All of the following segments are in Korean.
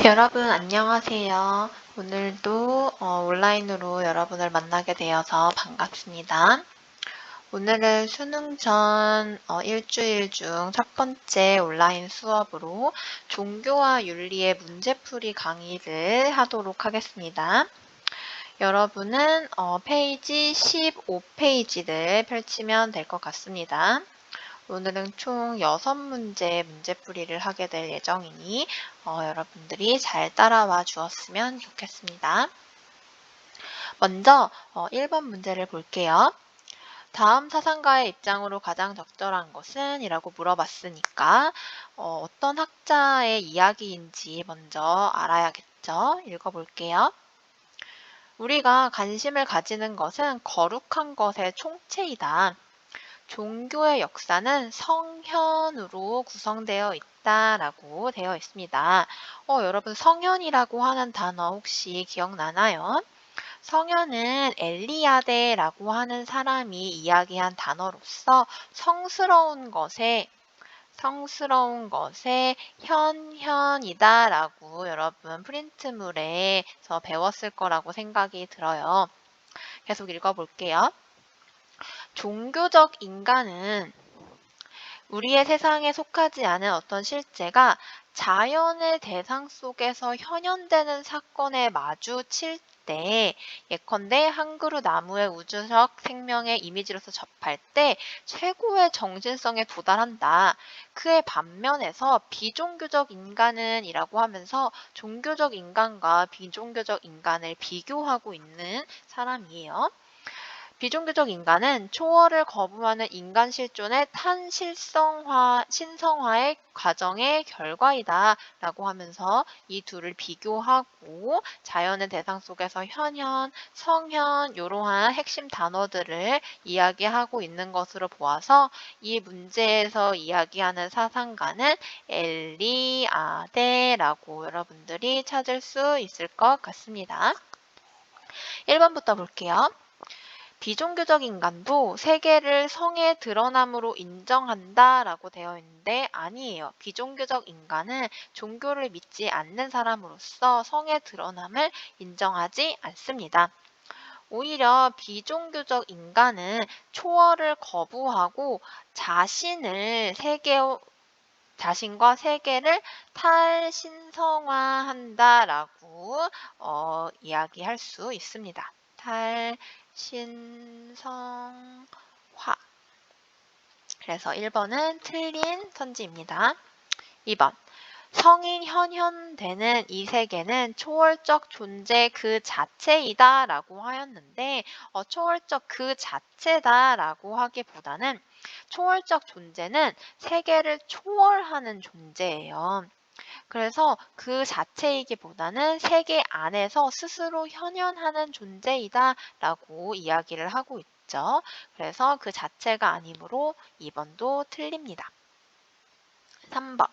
여러분 안녕하세요. 오늘도 온라인으로 여러분을 만나게 되어서 반갑습니다. 오늘은 수능 전 일주일 중 첫 번째 온라인 수업으로 종교와 윤리의 문제풀이 강의를 하도록 하겠습니다. 여러분은 페이지 15페이지를 펼치면 될 것 같습니다. 오늘은 총 6문제 문제풀이를 하게 될 예정이니 여러분들이 잘 따라와 주었으면 좋겠습니다. 먼저 1번 문제를 볼게요. 다음 사상가의 입장으로 가장 적절한 것은? 이라고 물어봤으니까 어떤 학자의 이야기인지 먼저 알아야겠죠? 읽어볼게요. 우리가 관심을 가지는 것은 거룩한 것의 총체이다. 종교의 역사는 성현으로 구성되어 있다라고 되어 있습니다. 여러분 성현이라고 하는 단어 혹시 기억나나요? 성현은 엘리아데라고 하는 사람이 이야기한 단어로서 성스러운 것에 현현이다라고 여러분 프린트물에서 배웠을 거라고 생각이 들어요. 계속 읽어볼게요. 종교적 인간은 우리의 세상에 속하지 않은 어떤 실제가 자연의 대상 속에서 현현되는 사건에 마주칠 때, 예컨대 한 그루 나무의 우주적 생명의 이미지로서 접할 때 최고의 정신성에 도달한다. 그의 반면에서 비종교적 인간은 이라고 하면서 종교적 인간과 비종교적 인간을 비교하고 있는 사람이에요. 비종교적 인간은 초월을 거부하는 인간 실존의 신성화의 과정의 결과이다 라고 하면서 이 둘을 비교하고 자연의 대상 속에서 현현, 성현 이러한 핵심 단어들을 이야기하고 있는 것으로 보아서 이 문제에서 이야기하는 사상가는 엘리아데라고 여러분들이 찾을 수 있을 것 같습니다. 1번부터 볼게요. 비종교적 인간도 세계를 성의 드러남으로 인정한다 라고 되어 있는데 아니에요. 비종교적 인간은 종교를 믿지 않는 사람으로서 성의 드러남을 인정하지 않습니다. 오히려 비종교적 인간은 초월을 거부하고 자신과 세계를 탈신성화한다라고 이야기할 수 있습니다. 탈신성화. 그래서 1번은 틀린 선지입니다. 2번. 성인 현현되는 이 세계는 초월적 존재 그 자체이다 라고 하였는데 초월적 그 자체다 라고 하기보다는 초월적 존재는 세계를 초월하는 존재예요. 그래서 그 자체이기보다는 세계 안에서 스스로 현현하는 존재이다 라고 이야기를 하고 있죠. 그래서 그 자체가 아니므로 2번도 틀립니다. 3번.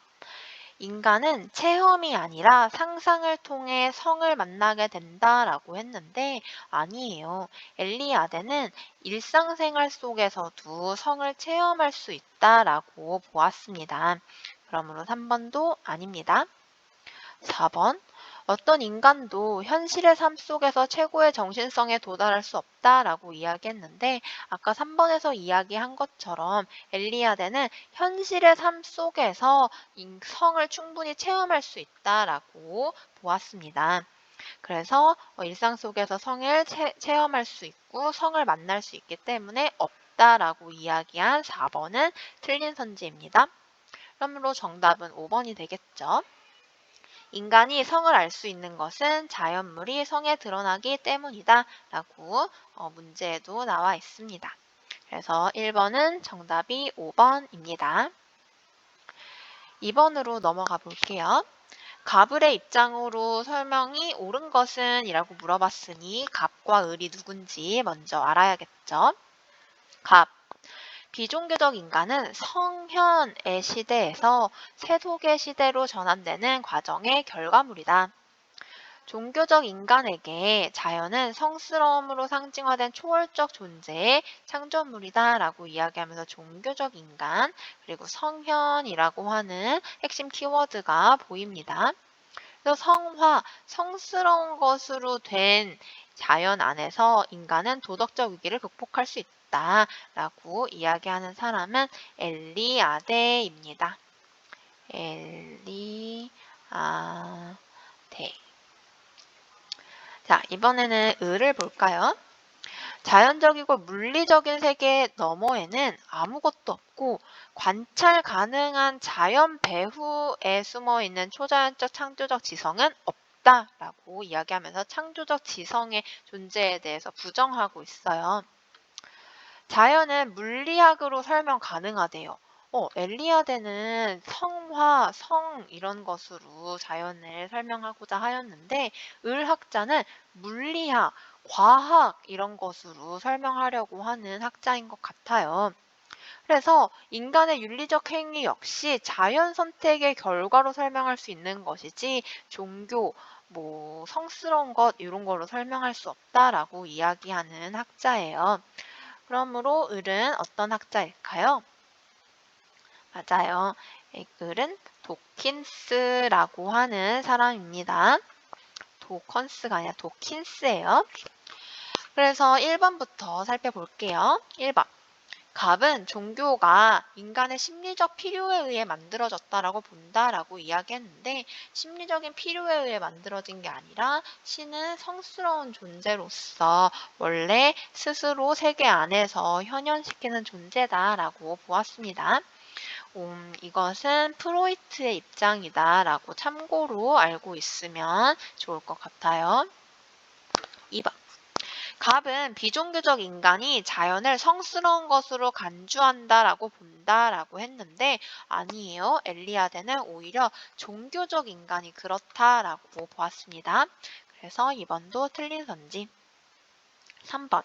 인간은 체험이 아니라 상상을 통해 성을 만나게 된다라고 했는데 아니에요. 엘리아데는 일상생활 속에서도 성을 체험할 수 있다라고 보았습니다. 그러므로 3번도 아닙니다. 4번. 어떤 인간도 현실의 삶 속에서 최고의 정신성에 도달할 수 없다라고 이야기했는데 아까 3번에서 이야기한 것처럼 엘리아데는 현실의 삶 속에서 성을 충분히 체험할 수 있다라고 보았습니다. 그래서 일상 속에서 성을 체험할 수 있고 성을 만날 수 있기 때문에 없다라고 이야기한 4번은 틀린 선지입니다. 그러므로 정답은 5번이 되겠죠. 인간이 성을 알 수 있는 것은 자연물이 성에 드러나기 때문이다 라고 문제에도 나와 있습니다. 그래서 1번은 정답이 5번입니다. 2번으로 넘어가 볼게요. 갑을의 입장으로 설명이 옳은 것은? 이라고 물어봤으니 갑과 을이 누군지 먼저 알아야겠죠. 갑. 비종교적 인간은 성현의 시대에서 세속의 시대로 전환되는 과정의 결과물이다. 종교적 인간에게 자연은 성스러움으로 상징화된 초월적 존재의 창조물이다 라고 이야기하면서 종교적 인간 그리고 성현이라고 하는 핵심 키워드가 보입니다. 그래서 성화, 성스러운 것으로 된 자연 안에서 인간은 도덕적 위기를 극복할 수 있다라고 이야기하는 사람은 엘리아데입니다. 엘리아데. 자, 이번에는 을을 볼까요? 자연적이고 물리적인 세계 너머에는 아무것도 없고 관찰 가능한 자연 배후에 숨어 있는 초자연적 창조적 지성은 없다라고 이야기하면서 창조적 지성의 존재에 대해서 부정하고 있어요. 자연은 물리학으로 설명 가능하대요. 엘리아데는 성화, 성 이런 것으로 자연을 설명하고자 하였는데 을학자는 물리학, 과학 이런 것으로 설명하려고 하는 학자인 것 같아요. 그래서 인간의 윤리적 행위 역시 자연 선택의 결과로 설명할 수 있는 것이지 종교, 성스러운 것 이런 거로 설명할 수 없다라고 이야기하는 학자예요. 그러므로 을은 어떤 학자일까요? 맞아요. 을은 도킨스라고 하는 사람입니다. 도컨스가 아니라 도킨스예요. 그래서 1번부터 살펴볼게요. 1번. 갑은 종교가 인간의 심리적 필요에 의해 만들어졌다라고 본다라고 이야기했는데 심리적인 필요에 의해 만들어진 게 아니라 신은 성스러운 존재로서 원래 스스로 세계 안에서 현현시키는 존재다라고 보았습니다. 이것은 프로이트의 입장이다라고 참고로 알고 있으면 좋을 것 같아요. 2번. 갑은 비종교적 인간이 자연을 성스러운 것으로 간주한다라고 본다라고 했는데 아니에요. 엘리아데는 오히려 종교적 인간이 그렇다라고 보았습니다. 그래서 2번도 틀린 선지. 3번.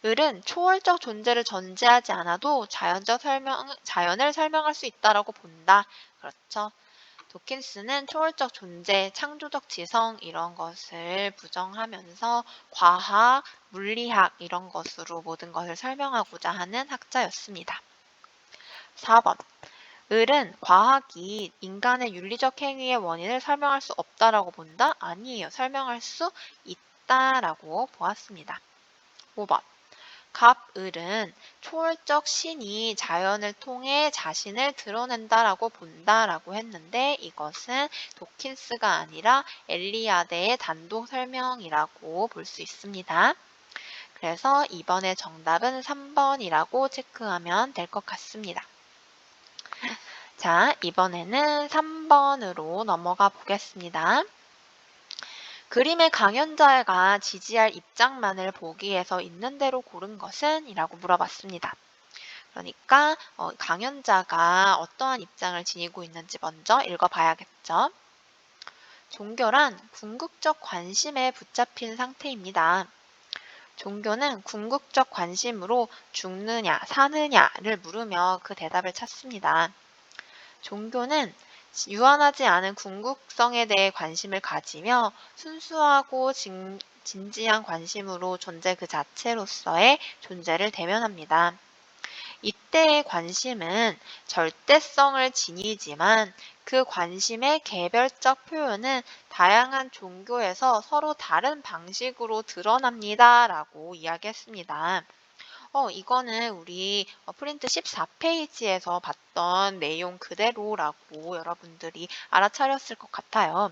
을은 초월적 존재를 전제하지 않아도 자연을 설명할 수 있다라고 본다. 그렇죠. 도킨스는 초월적 존재, 창조적 지성 이런 것을 부정하면서 과학, 물리학 이런 것으로 모든 것을 설명하고자 하는 학자였습니다. 4번. 을은 과학이 인간의 윤리적 행위의 원인을 설명할 수 없다라고 본다? 아니에요. 설명할 수 있다라고 보았습니다. 5번. 갑을은 초월적 신이 자연을 통해 자신을 드러낸다라고 본다라고 했는데 이것은 도킨스가 아니라 엘리아데의 단독 설명이라고 볼 수 있습니다. 그래서 이번에 정답은 3번이라고 체크하면 될 것 같습니다. 자, 이번에는 3번으로 넘어가 보겠습니다. 그림의 강연자가 지지할 입장만을 보기에서 있는 대로 고른 것은? 이라고 물어봤습니다. 그러니까 강연자가 어떠한 입장을 지니고 있는지 먼저 읽어봐야겠죠. 종교란 궁극적 관심에 붙잡힌 상태입니다. 종교는 궁극적 관심으로 죽느냐 사느냐를 물으며 그 대답을 찾습니다. 종교는 유한하지 않은 궁극성에 대해 관심을 가지며 순수하고 진지한 관심으로 존재 그 자체로서의 존재를 대면합니다. 이때의 관심은 절대성을 지니지만 그 관심의 개별적 표현은 다양한 종교에서 서로 다른 방식으로 드러납니다. 라고 이야기했습니다. 이거는 우리 프린트 14페이지에서 봤던 내용 그대로라고 여러분들이 알아차렸을 것 같아요.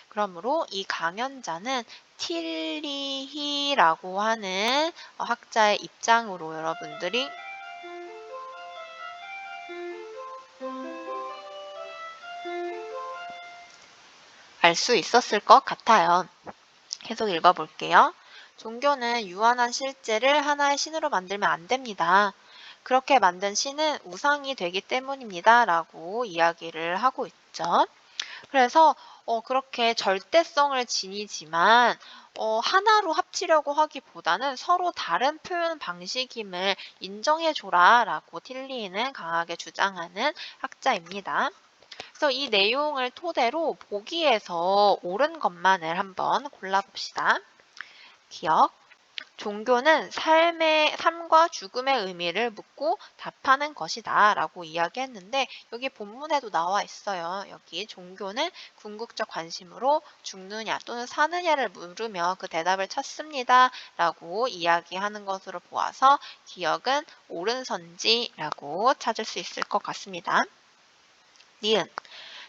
그러므로 이 강연자는 틸리히라고 하는 학자의 입장으로 여러분들이 알 수 있었을 것 같아요. 계속 읽어볼게요. 종교는 유한한 실제를 하나의 신으로 만들면 안 됩니다. 그렇게 만든 신은 우상이 되기 때문입니다. 라고 이야기를 하고 있죠. 그래서 그렇게 절대성을 지니지만 하나로 합치려고 하기보다는 서로 다른 표현 방식임을 인정해줘라 라고 틸리히는 강하게 주장하는 학자입니다. 그래서 이 내용을 토대로 보기에서 옳은 것만을 한번 골라봅시다. 기억, 종교는 삶과 죽음의 의미를 묻고 답하는 것이다 라고 이야기했는데 여기 본문에도 나와 있어요. 여기 종교는 궁극적 관심으로 죽느냐 또는 사느냐를 물으며 그 대답을 찾습니다 라고 이야기하는 것으로 보아서 기억은 옳은 선지라고 찾을 수 있을 것 같습니다. 니은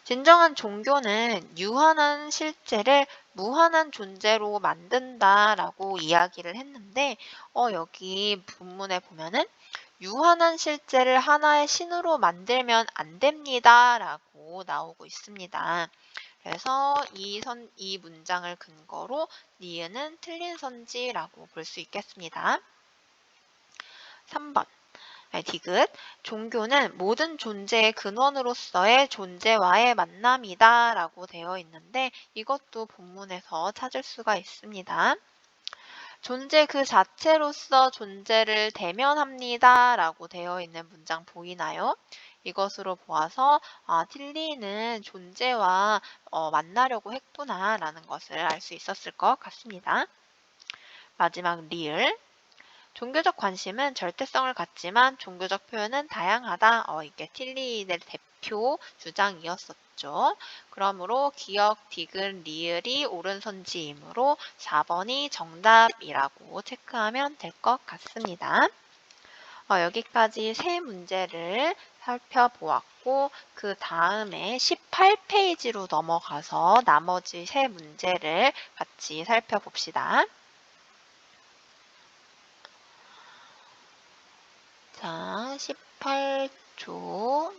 진정한 종교는 유한한 실제를 무한한 존재로 만든다라고 이야기를 했는데 여기 본문에 보면은 유한한 실제를 하나의 신으로 만들면 안 됩니다라고 나오고 있습니다. 그래서 이 문장을 근거로 니은은 틀린 선지라고 볼 수 있겠습니다. 3번 디귿, 종교는 모든 존재의 근원으로서의 존재와의 만남이다 라고 되어 있는데 이것도 본문에서 찾을 수가 있습니다. 존재 그 자체로서 존재를 대면합니다 라고 되어 있는 문장 보이나요? 이것으로 보아서 틸리는 존재와 만나려고 했구나 라는 것을 알 수 있었을 것 같습니다. 마지막 리을, 종교적 관심은 절대성을 갖지만 종교적 표현은 다양하다. 이게 틸리의 대표 주장이었었죠. 그러므로 기억, 디귿, 리을이 옳은 선지이므로 4번이 정답이라고 체크하면 될 것 같습니다. 여기까지 세 문제를 살펴보았고 그 다음에 18페이지로 넘어가서 나머지 세 문제를 같이 살펴봅시다. 자, 18쪽,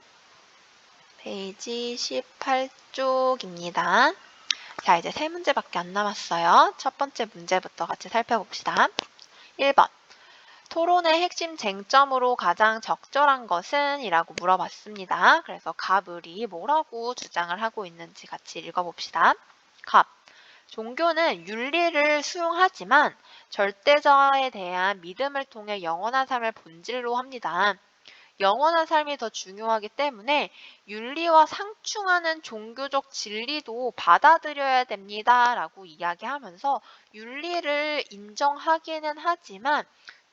페이지 18쪽입니다. 자, 이제 세 문제밖에 안 남았어요. 첫 번째 문제부터 같이 살펴봅시다. 1번, 토론의 핵심 쟁점으로 가장 적절한 것은? 이라고 물어봤습니다. 그래서 갑을이 뭐라고 주장을 하고 있는지 같이 읽어봅시다. 갑, 종교는 윤리를 수용하지만 절대자에 대한 믿음을 통해 영원한 삶을 본질로 합니다. 영원한 삶이 더 중요하기 때문에 윤리와 상충하는 종교적 진리도 받아들여야 됩니다. 라고 이야기하면서 윤리를 인정하기는 하지만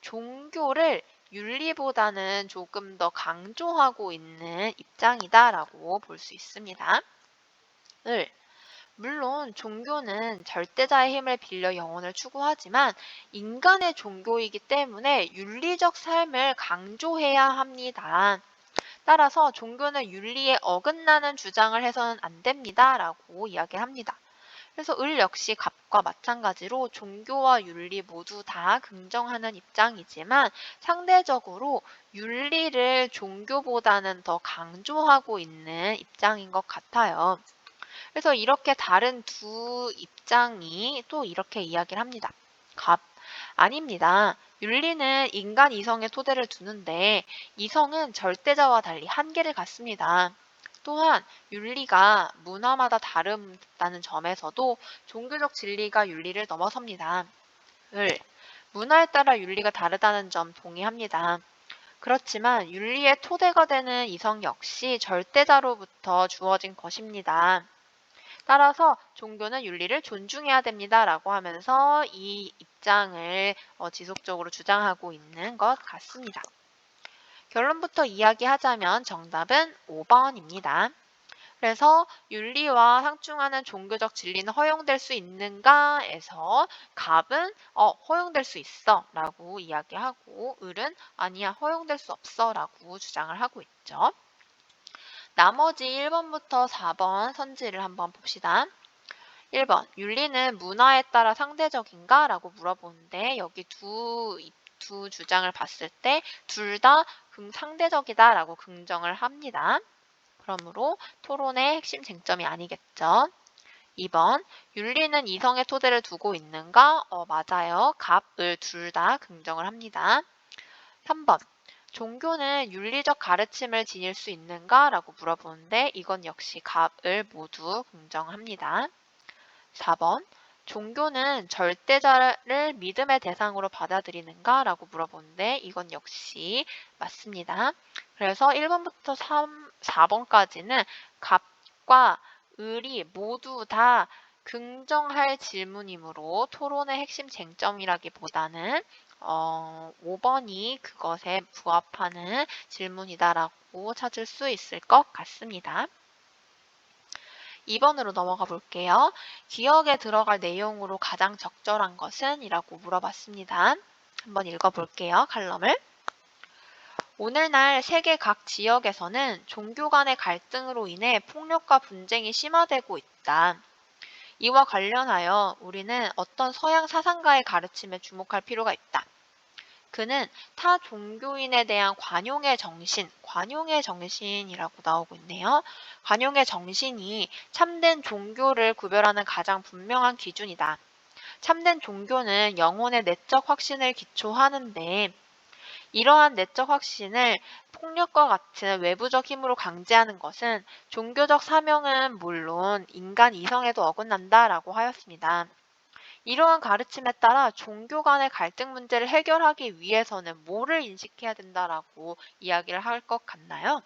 종교를 윤리보다는 조금 더 강조하고 있는 입장이다 라고 볼 수 있습니다. 물론 종교는 절대자의 힘을 빌려 영혼을 추구하지만 인간의 종교이기 때문에 윤리적 삶을 강조해야 합니다. 따라서 종교는 윤리에 어긋나는 주장을 해서는 안 됩니다. 라고 이야기합니다. 그래서 을 역시 갑과 마찬가지로 종교와 윤리 모두 다 긍정하는 입장이지만 상대적으로 윤리를 종교보다는 더 강조하고 있는 입장인 것 같아요. 그래서 이렇게 다른 두 입장이 또 이렇게 이야기를 합니다. 갑, 아닙니다. 윤리는 인간 이성의 토대를 두는데 이성은 절대자와 달리 한계를 갖습니다. 또한 윤리가 문화마다 다르다는 점에서도 종교적 진리가 윤리를 넘어섭니다. 문화에 따라 윤리가 다르다는 점 동의합니다. 그렇지만 윤리의 토대가 되는 이성 역시 절대자로부터 주어진 것입니다. 따라서 종교는 윤리를 존중해야 됩니다. 라고 하면서 이 입장을 지속적으로 주장하고 있는 것 같습니다. 결론부터 이야기하자면 정답은 5번입니다. 그래서 윤리와 상충하는 종교적 진리는 허용될 수 있는가에서 갑은 허용될 수 있어 라고 이야기하고 을은 아니야 허용될 수 없어 라고 주장을 하고 있죠. 나머지 1번부터 4번 선지를 한번 봅시다. 1번, 윤리는 문화에 따라 상대적인가? 라고 물어보는데 여기 두 주장을 봤을 때 둘 다 상대적이다 라고 긍정을 합니다. 그러므로 토론의 핵심 쟁점이 아니겠죠. 2번, 윤리는 이성의 토대를 두고 있는가? 맞아요. 갑을 둘 다 긍정을 합니다. 3번, 종교는 윤리적 가르침을 지닐 수 있는가? 라고 물어보는데 이건 역시 갑을 모두 긍정합니다. 4번, 종교는 절대자를 믿음의 대상으로 받아들이는가? 라고 물어보는데 이건 역시 맞습니다. 그래서 1번부터 4번까지는 갑과 을이 모두 다 긍정할 질문이므로 토론의 핵심 쟁점이라기보다는 5번이 그것에 부합하는 질문이다라고 찾을 수 있을 것 같습니다. 2번으로 넘어가 볼게요. 기억에 들어갈 내용으로 가장 적절한 것은? 이라고 물어봤습니다. 한번 읽어볼게요. 칼럼을. 오늘날 세계 각 지역에서는 종교 간의 갈등으로 인해 폭력과 분쟁이 심화되고 있다. 이와 관련하여 우리는 어떤 서양 사상가의 가르침에 주목할 필요가 있다. 그는 타 종교인에 대한 관용의 정신이라고 나오고 있네요. 관용의 정신이 참된 종교를 구별하는 가장 분명한 기준이다. 참된 종교는 영혼의 내적 확신을 기초하는데 이러한 내적 확신을 폭력과 같은 외부적 힘으로 강제하는 것은 종교적 사명은 물론 인간 이성에도 어긋난다라고 하였습니다. 이러한 가르침에 따라 종교 간의 갈등 문제를 해결하기 위해서는 뭐를 인식해야 된다라고 이야기를 할 것 같나요?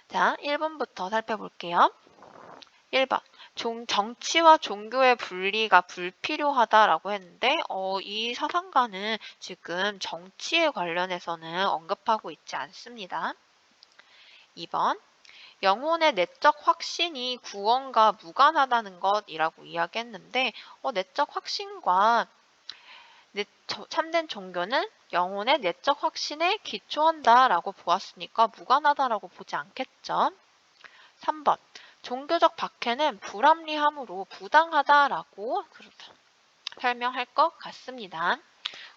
자, 1번부터 살펴볼게요. 1번. 정치와 종교의 분리가 불필요하다라고 했는데 이 사상가는 지금 정치에 관련해서는 언급하고 있지 않습니다. 2번. 영혼의 내적 확신이 구원과 무관하다는 것이라고 이야기했는데 내적 확신과 참된 종교는 영혼의 내적 확신에 기초한다라고 보았으니까 무관하다라고 보지 않겠죠. 3번. 종교적 박해는 불합리함으로 부당하다라고 설명할 것 같습니다.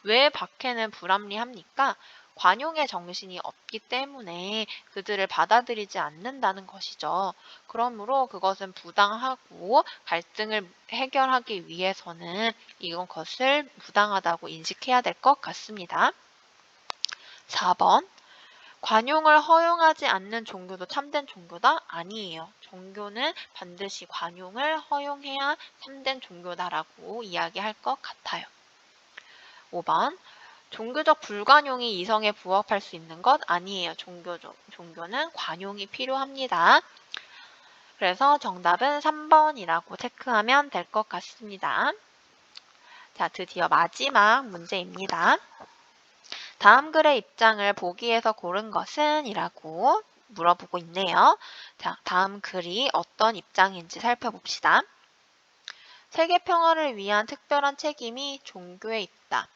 왜 박해는 불합리합니까? 관용의 정신이 없기 때문에 그들을 받아들이지 않는다는 것이죠. 그러므로 그것은 부당하고 갈등을 해결하기 위해서는 이것을 부당하다고 인식해야 될 것 같습니다. 4번. 관용을 허용하지 않는 종교도 참된 종교다? 아니에요. 종교는 반드시 관용을 허용해야 참된 종교다라고 이야기할 것 같아요. 5번. 종교적 불관용이 이성에 부합할 수 있는 것? 아니에요. 종교는 관용이 필요합니다. 그래서 정답은 3번이라고 체크하면 될 것 같습니다. 자, 드디어 마지막 문제입니다. 다음 글의 입장을 보기에서 고른 것은? 이라고 물어보고 있네요. 자, 다음 글이 어떤 입장인지 살펴봅시다. 세계 평화를 위한 특별한 책임이 종교에 있다.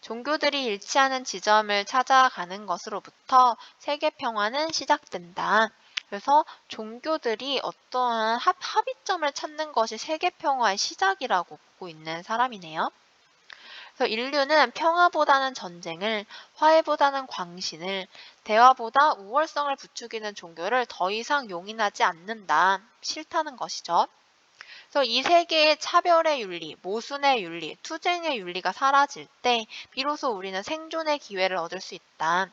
종교들이 일치하는 지점을 찾아가는 것으로부터 세계 평화는 시작된다. 그래서 종교들이 어떠한 합의점을 찾는 것이 세계 평화의 시작이라고 보고 있는 사람이네요. 그래서 인류는 평화보다는 전쟁을, 화해보다는 광신을, 대화보다 우월성을 부추기는 종교를 더 이상 용인하지 않는다. 싫다는 것이죠. 그래서 이 세계의 차별의 윤리, 모순의 윤리, 투쟁의 윤리가 사라질 때 비로소 우리는 생존의 기회를 얻을 수 있다.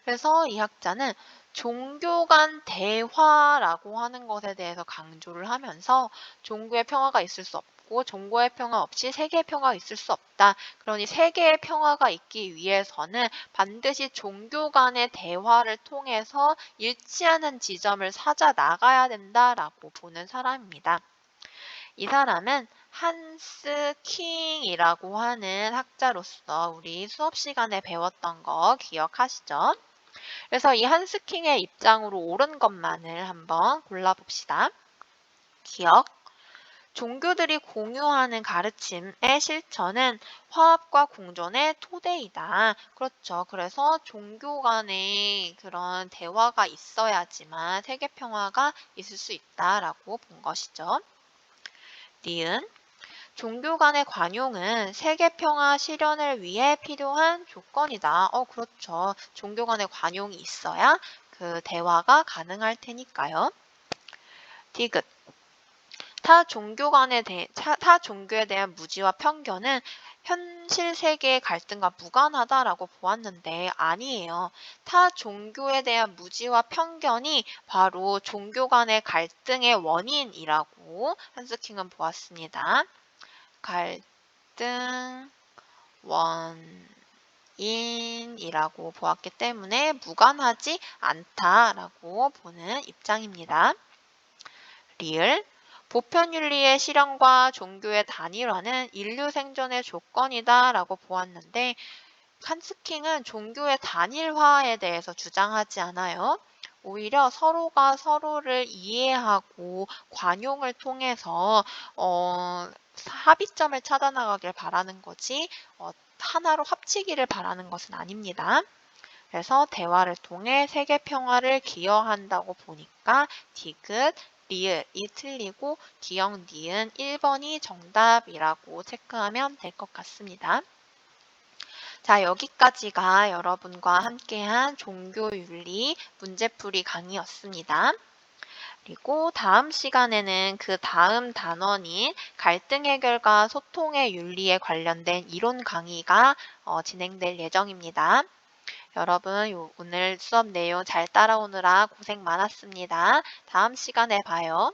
그래서 이 학자는 종교 간 대화라고 하는 것에 대해서 강조를 하면서 종교의 평화가 있을 수 없고 종교의 평화 없이 세계의 평화가 있을 수 없다. 그러니 세계의 평화가 있기 위해서는 반드시 종교 간의 대화를 통해서 일치하는 지점을 찾아 나가야 된다라고 보는 사람입니다. 이 사람은 한스 킹이라고 하는 학자로서 우리 수업 시간에 배웠던 거 기억하시죠? 그래서 이 한스 킹의 입장으로 옳은 것만을 한번 골라봅시다. 기억. 종교들이 공유하는 가르침의 실천은 화합과 공존의 토대이다. 그렇죠. 그래서 종교 간의 그런 대화가 있어야지만 세계 평화가 있을 수 있다라고 본 것이죠. 니은. 종교 간의 관용은 세계 평화 실현을 위해 필요한 조건이다. 그렇죠. 종교 간의 관용이 있어야 그 대화가 가능할 테니까요. 디귿. 타 종교에 대한 무지와 편견은 현실 세계의 갈등과 무관하다라고 보았는데 아니에요. 타 종교에 대한 무지와 편견이 바로 종교 간의 갈등의 원인이라고 한스킹은 보았습니다. 갈등 원인이라고 보았기 때문에 무관하지 않다라고 보는 입장입니다. 리을. 보편윤리의 실현과 종교의 단일화는 인류 생존의 조건이다 라고 보았는데 칸스킹은 종교의 단일화에 대해서 주장하지 않아요. 오히려 서로가 서로를 이해하고 관용을 통해서 합의점을 찾아 나가길 바라는 거지 하나로 합치기를 바라는 것은 아닙니다. 그래서 대화를 통해 세계 평화를 기여한다고 보니까 디귿, 리을이 틀리고 기역, 니은 1번이 정답이라고 체크하면 될 것 같습니다. 자, 여기까지가 여러분과 함께한 종교윤리 문제풀이 강의였습니다. 그리고 다음 시간에는 그 다음 단원인 갈등 해결과 소통의 윤리에 관련된 이론 강의가 진행될 예정입니다. 여러분 오늘 수업 내용 잘 따라오느라 고생 많았습니다. 다음 시간에 봐요.